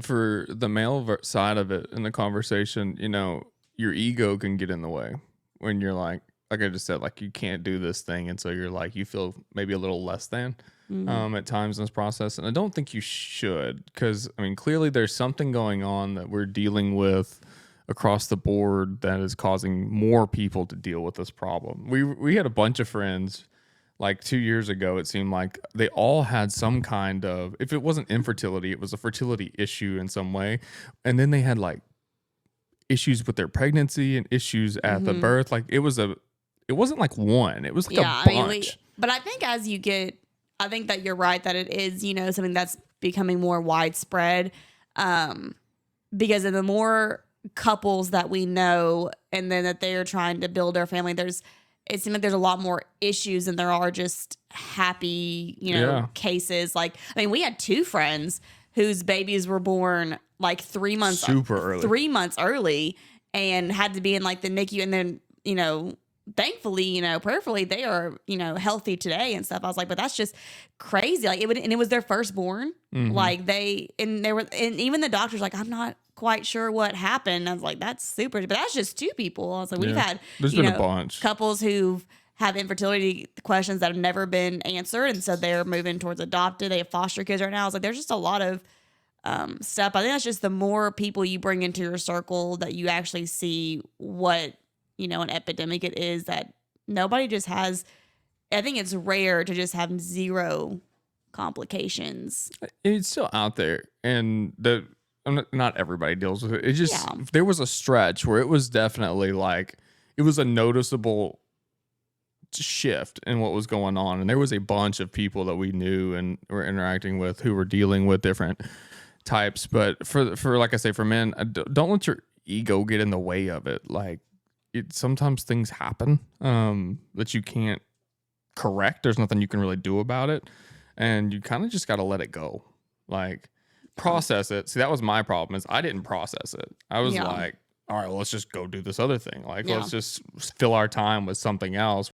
And for the male side of it in the conversation, your ego can get in the way when you're like I just said, like you can't do this thing. And so you're like, you feel maybe a little less than at times in this process. And I don't think you should, because I mean, clearly there's something going on that we're dealing with across the board that is causing more people to deal with this problem. We had a bunch of friends like 2 years ago. It seemed like they all had some kind of, if it wasn't infertility, it was a fertility issue in some way. And then they had like issues with their pregnancy and issues at the birth. Like it wasn't like one, it was like a bunch. But I think I think that you're right that it is, something that's becoming more widespread. Because of the more couples that we know and then that they're trying to build their family, it seems like there's a lot more issues than there are just happy, cases. Like, I mean, we had 2 friends whose babies were born like 3 months super early, 3 months early, and had to be in like the NICU. And then, thankfully, prayerfully, they are, healthy today and stuff. I was like, but that's just crazy. Like and it was their firstborn. Like and even the doctor's like, I'm not quite sure what happened. I was like, that's super, but that's just 2 people. I was like, we've had, there's been a bunch couples who have infertility questions that have never been answered. And so they're moving towards adopted. They have foster kids right now. I was like, there's just a lot of stuff. I think that's just the more people you bring into your circle that you actually see what, an epidemic it is, that nobody just has. I think it's rare to just have 0 complications. It's still out there, and not everybody deals with it. It's just there was a stretch where it was definitely like it was a noticeable shift in what was going on, and there was a bunch of people that we knew and were interacting with who were dealing with different types. But for like I say, for men, don't let your ego get in the way of it. Like sometimes things happen that you can't correct. There's nothing you can really do about it, and you kind of just got to let it go. Like process it. See, that was my problem, is I didn't process it. I was like, all right, well, let's just go do this other thing. Like, let's just fill our time with something else.